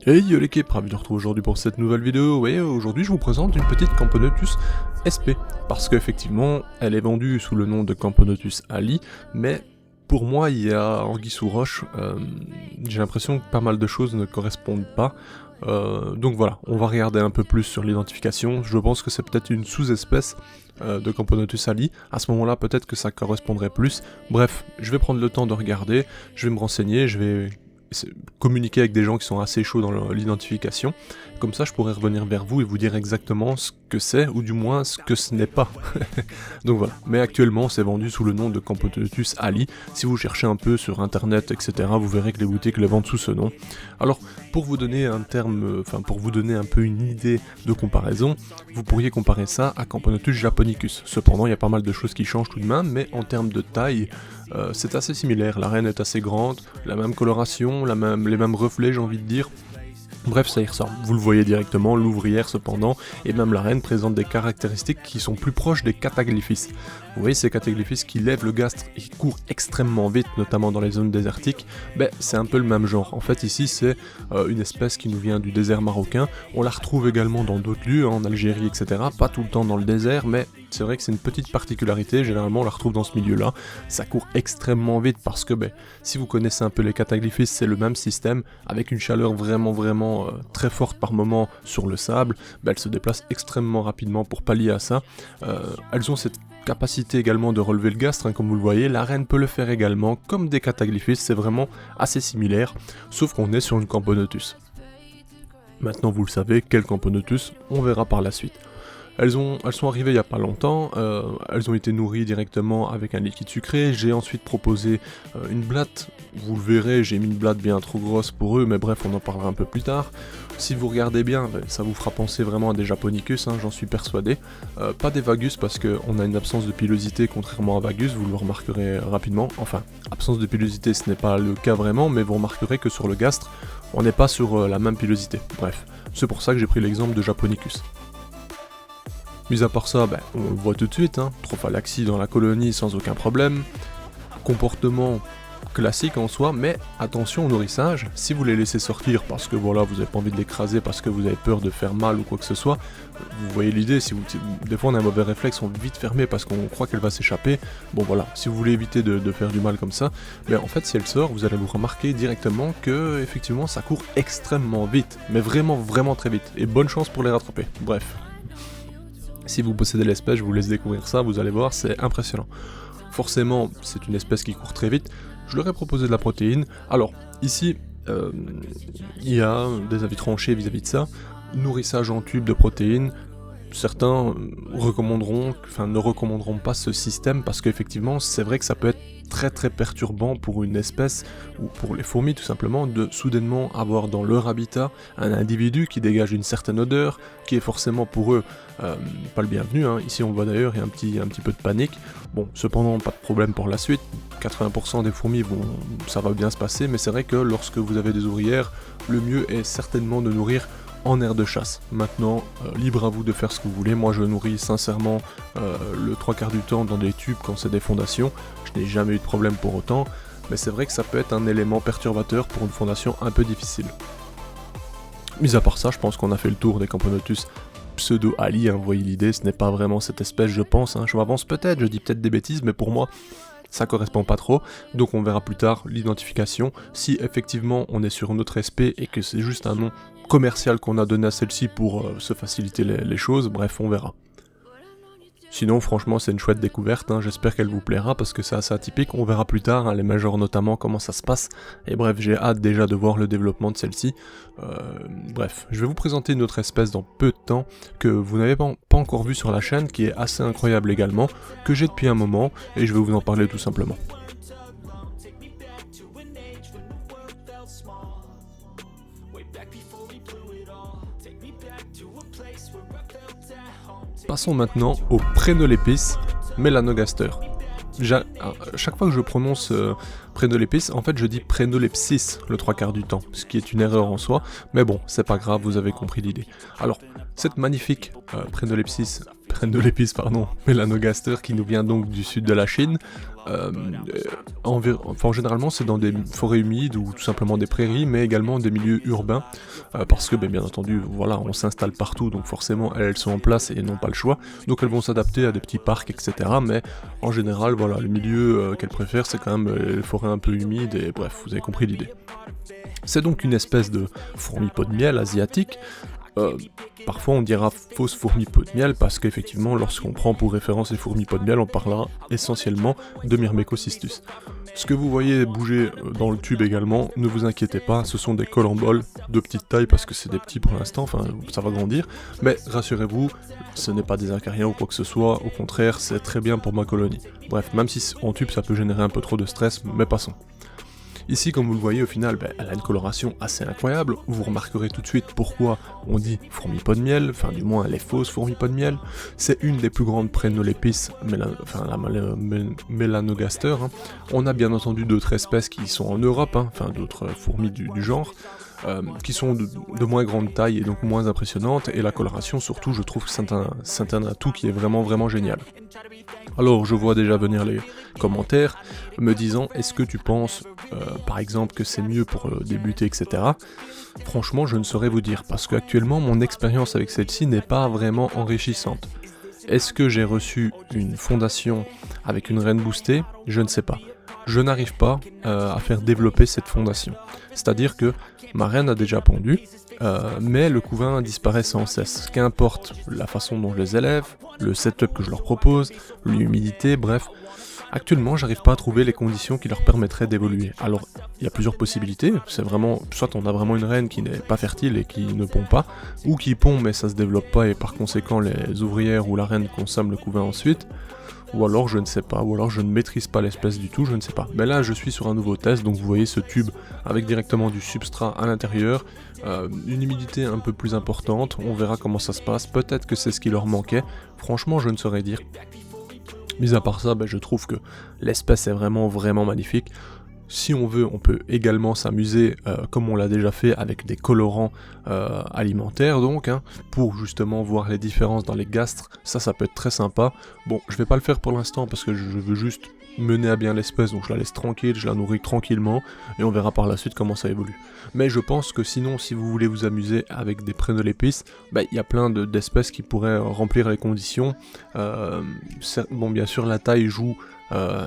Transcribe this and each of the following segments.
Hey yo l'équipe, ravi de retrouver aujourd'hui pour cette nouvelle vidéo. Et aujourd'hui je vous présente une petite Camponotus SP, parce qu'effectivement elle est vendue sous le nom de Camponotus Ali, mais pour moi il y a anguille sous roche, j'ai l'impression que pas mal de choses ne correspondent pas. Donc voilà, on va regarder un peu plus sur l'identification. Je pense que c'est peut-être une sous-espèce de Camponotus Ali. À ce moment-là, peut-être que ça correspondrait plus. Bref, je vais prendre le temps de regarder, je vais me renseigner, je vais communiquer avec des gens qui sont assez chauds dans l'identification. Comme ça, je pourrais revenir vers vous et vous dire exactement ce que c'est, ou du moins ce que ce n'est pas. Donc voilà. Mais actuellement, c'est vendu sous le nom de Camponotus Ali. Si vous cherchez un peu sur internet, etc., vous verrez que les boutiques le vendent sous ce nom. Alors, pour vous donner un terme, pour vous donner un peu une idée de comparaison, vous pourriez comparer ça à Camponotus japonicus. Cependant, il y a pas mal de choses qui changent tout de même, mais en termes de taille, c'est assez similaire. La reine est assez grande, la même coloration, les mêmes reflets, j'ai envie de dire. Bref, ça y ressemble. Vous le voyez directement, l'ouvrière cependant, et même la reine présente des caractéristiques qui sont plus proches des cataglyphis. Vous voyez ces cataglyphis qui lèvent le gastre et qui courent extrêmement vite, notamment dans les zones désertiques, c'est un peu le même genre. En fait ici c'est une espèce qui nous vient du désert marocain, on la retrouve également dans d'autres lieux, en Algérie, etc. Pas tout le temps dans le désert, mais c'est vrai que c'est une petite particularité, généralement on la retrouve dans ce milieu-là. Ça court extrêmement vite parce que, si vous connaissez un peu les cataglyphis, c'est le même système, avec une chaleur vraiment très forte par moment sur le sable, elles se déplacent extrêmement rapidement pour pallier à ça. Elles ont cette capacité également de relever le gastre, comme vous le voyez. La reine peut le faire également, comme des cataglyphis, c'est vraiment assez similaire, sauf qu'on est sur une Camponotus. Maintenant vous le savez, quel Camponotus, on verra par la suite. Elles sont arrivées il n'y a pas longtemps, elles ont été nourries directement avec un liquide sucré. J'ai ensuite proposé une blatte, vous le verrez, j'ai mis une blatte bien trop grosse pour eux, mais bref, on en parlera un peu plus tard. Si vous regardez bien, ça vous fera penser vraiment à des japonicus, j'en suis persuadé. Pas des vagus, parce qu'on a une absence de pilosité contrairement à vagus, vous le remarquerez rapidement. Enfin, absence de pilosité, ce n'est pas le cas vraiment, mais vous remarquerez que sur le gastre, on n'est pas sur la même pilosité. Bref, c'est pour ça que j'ai pris l'exemple de japonicus. Mis à part ça, on le voit tout de suite, trophalaxie dans la colonie sans aucun problème, comportement classique en soi, mais attention au nourrissage, si vous les laissez sortir parce que voilà, vous n'avez pas envie de l'écraser, parce que vous avez peur de faire mal ou quoi que ce soit, vous voyez l'idée, des fois on a un mauvais réflexe, on vite fermer parce qu'on croit qu'elle va s'échapper, bon voilà, si vous voulez éviter de faire du mal comme ça, en fait si elle sort, vous allez vous remarquer directement que effectivement ça court extrêmement vite, mais vraiment très vite, et bonne chance pour les rattraper, bref. Si vous possédez l'espèce, je vous laisse découvrir ça, vous allez voir, c'est impressionnant. Forcément, c'est une espèce qui court très vite, je leur ai proposé de la protéine. Alors, ici, il y a des avis tranchés vis-à-vis de ça. Nourrissage en tube de protéines, certains ne recommanderont pas ce système, parce qu'effectivement, c'est vrai que ça peut être très perturbant pour une espèce, ou pour les fourmis tout simplement, de soudainement avoir dans leur habitat un individu qui dégage une certaine odeur, qui est forcément pour eux pas le bienvenu, Ici on le voit d'ailleurs, il y a un petit peu de panique. Bon, cependant pas de problème pour la suite, 80% des fourmis ça va bien se passer, mais c'est vrai que lorsque vous avez des ouvrières, le mieux est certainement de nourrir en aire de chasse. Maintenant, libre à vous de faire ce que vous voulez. Moi je nourris sincèrement le 3/4 du temps dans des tubes quand c'est des fondations. Je n'ai jamais eu de problème pour autant, mais c'est vrai que ça peut être un élément perturbateur pour une fondation un peu difficile. Mis à part ça, je pense qu'on a fait le tour des Camponotus pseudo-Ali, vous voyez l'idée, ce n'est pas vraiment cette espèce je pense, je m'avance peut-être, je dis peut-être des bêtises, mais pour moi ça correspond pas trop, donc on verra plus tard l'identification, si effectivement on est sur une autre espèce et que c'est juste un nom commercial qu'on a donné à celle-ci pour se faciliter les choses, bref on verra. Sinon franchement c'est une chouette découverte, j'espère qu'elle vous plaira parce que c'est assez atypique, on verra plus tard, les majors notamment comment ça se passe, et bref j'ai hâte déjà de voir le développement de celle-ci. Bref, je vais vous présenter une autre espèce dans peu de temps, que vous n'avez pas encore vu sur la chaîne, qui est assez incroyable également, que j'ai depuis un moment, et je vais vous en parler tout simplement. Passons maintenant au Prenolepis melanogaster. Chaque fois que je prononce Prenolepis, en fait je dis Prenolepsis le 3/4 du temps, ce qui est une erreur en soi, mais bon, c'est pas grave, vous avez compris l'idée. Alors, cette magnifique Prenolepsis Melanogaster qui nous vient donc du sud de la Chine. Généralement c'est dans des forêts humides ou tout simplement des prairies, mais également des milieux urbains, parce que bien entendu voilà, on s'installe partout, donc forcément elles sont en place et n'ont pas le choix, donc elles vont s'adapter à des petits parcs, etc. Mais en général voilà, le milieu qu'elles préfèrent c'est quand même les forêts un peu humides, et bref, vous avez compris l'idée. C'est donc une espèce de fourmi pot de miel asiatique. Parfois on dira fausse fourmi pot de miel parce qu'effectivement lorsqu'on prend pour référence les fourmis pot de miel on parlera essentiellement de Myrmecocystus. Ce que vous voyez bouger dans le tube également, ne vous inquiétez pas, ce sont des colamboles de petite taille parce que c'est des petits pour l'instant, enfin ça va grandir, mais rassurez-vous, ce n'est pas des acariens ou quoi que ce soit, au contraire c'est très bien pour ma colonie. Bref, même si en tube ça peut générer un peu trop de stress, mais passons. Ici, comme vous le voyez, au final, elle a une coloration assez incroyable. Vous remarquerez tout de suite pourquoi on dit fourmi pot de miel, enfin du moins elle est fausse fourmi pot de miel. C'est une des plus grandes Prenolepis, Melanogaster. On a bien entendu d'autres espèces qui sont en Europe, enfin d'autres fourmis du genre. Qui sont de moins grande taille et donc moins impressionnantes, et la coloration surtout, je trouve que c'est un atout qui est vraiment génial. Alors je vois déjà venir les commentaires me disant est-ce que tu penses par exemple que c'est mieux pour débuter, etc. Franchement je ne saurais vous dire, parce qu'actuellement mon expérience avec celle-ci n'est pas vraiment enrichissante. Est-ce que j'ai reçu une fondation avec une reine boostée? Je ne sais pas. Je n'arrive pas à faire développer cette fondation. C'est-à-dire que ma reine a déjà pondu, mais le couvain disparaît sans cesse. Qu'importe la façon dont je les élève, le setup que je leur propose, l'humidité, bref. Actuellement, j'arrive pas à trouver les conditions qui leur permettraient d'évoluer. Alors, il y a plusieurs possibilités. C'est vraiment, soit on a vraiment une reine qui n'est pas fertile et qui ne pond pas, ou qui pond mais ça se développe pas et par conséquent les ouvrières ou la reine consomment le couvain ensuite. Ou alors je ne sais pas, ou alors je ne maîtrise pas l'espèce du tout, je ne sais pas. Mais là je suis sur un nouveau test, donc vous voyez ce tube avec directement du substrat à l'intérieur, une humidité un peu plus importante, on verra comment ça se passe, peut-être que c'est ce qui leur manquait, franchement je ne saurais dire. Mis à part ça, je trouve que l'espèce est vraiment magnifique. Si on veut, on peut également s'amuser, comme on l'a déjà fait, avec des colorants alimentaires, donc, pour justement voir les différences dans les gastres. Ça peut être très sympa. Bon, je vais pas le faire pour l'instant parce que je veux juste mener à bien l'espèce, donc je la laisse tranquille, je la nourris tranquillement, et on verra par la suite comment ça évolue. Mais je pense que sinon, si vous voulez vous amuser avec des Prenolepis, il y a plein d'espèces qui pourraient remplir les conditions. Bon, bien sûr, la taille joue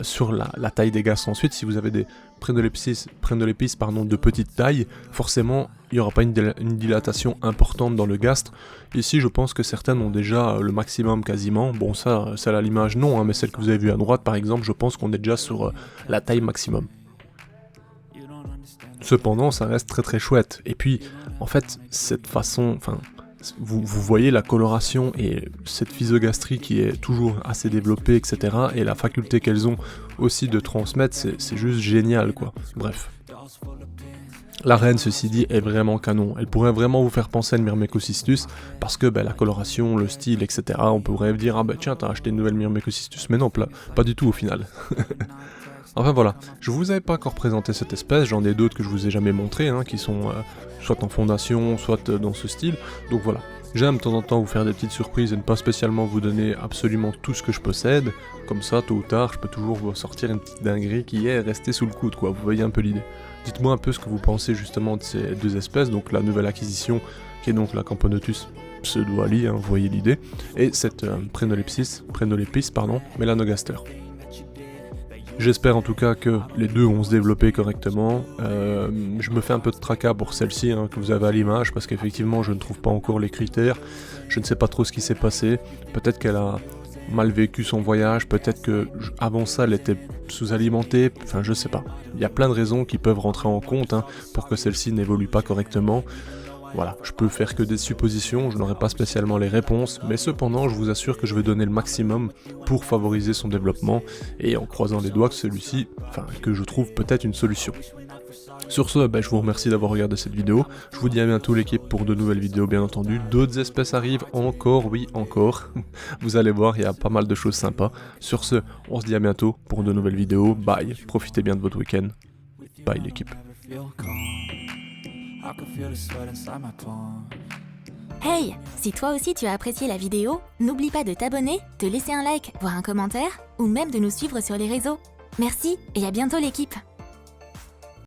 sur la taille des gastres ensuite. Si vous avez des Prenolepis de petite taille, forcément il n'y aura pas une dilatation importante dans le gastre. Ici je pense que certaines ont déjà le maximum quasiment. Bon ça c'est à l'image non, mais celle que vous avez vue à droite par exemple, je pense qu'on est déjà sur la taille maximum. Cependant ça reste très chouette. Et puis en fait cette façon, vous voyez la coloration et cette physogastrie qui est toujours assez développée, etc. Et la faculté qu'elles ont aussi de transmettre, c'est juste génial quoi. Bref. La reine, ceci dit, est vraiment canon. Elle pourrait vraiment vous faire penser à une Myrmecocystus, parce que la coloration, le style, etc. On pourrait dire, ah tiens, t'as acheté une nouvelle Myrmecocystus, mais non, pas du tout au final. Enfin voilà, je vous avais pas encore présenté cette espèce, j'en ai d'autres que je vous ai jamais montré, qui sont soit en fondation, soit dans ce style, donc voilà. J'aime de temps en temps vous faire des petites surprises et ne pas spécialement vous donner absolument tout ce que je possède, comme ça, tôt ou tard, je peux toujours vous sortir une petite dinguerie qui est restée sous le coude, quoi, vous voyez un peu l'idée. Dites-moi un peu ce que vous pensez justement de ces deux espèces, donc la nouvelle acquisition, qui est donc la Camponotus pseudo-ali, vous voyez l'idée, et cette Prenolepis, Melanogaster. J'espère en tout cas que les deux vont se développer correctement. Je me fais un peu de tracas pour celle-ci que vous avez à l'image parce qu'effectivement je ne trouve pas encore les critères. Je ne sais pas trop ce qui s'est passé. Peut-être qu'elle a mal vécu son voyage, peut-être que avant ça elle était sous-alimentée, enfin je sais pas. Il y a plein de raisons qui peuvent rentrer en compte pour que celle-ci n'évolue pas correctement. Voilà, je peux faire que des suppositions, je n'aurai pas spécialement les réponses, mais cependant je vous assure que je vais donner le maximum pour favoriser son développement, et en croisant les doigts que celui-ci, que je trouve peut-être une solution. Sur ce, je vous remercie d'avoir regardé cette vidéo, je vous dis à bientôt l'équipe pour de nouvelles vidéos bien entendu, d'autres espèces arrivent encore, oui encore, vous allez voir il y a pas mal de choses sympas. Sur ce, on se dit à bientôt pour de nouvelles vidéos, bye, profitez bien de votre week-end, bye l'équipe. Hey, Si toi aussi tu as apprécié la vidéo, n'oublie pas de t'abonner, de laisser un like, voire un commentaire, ou même de nous suivre sur les réseaux. Merci et à bientôt l'équipe!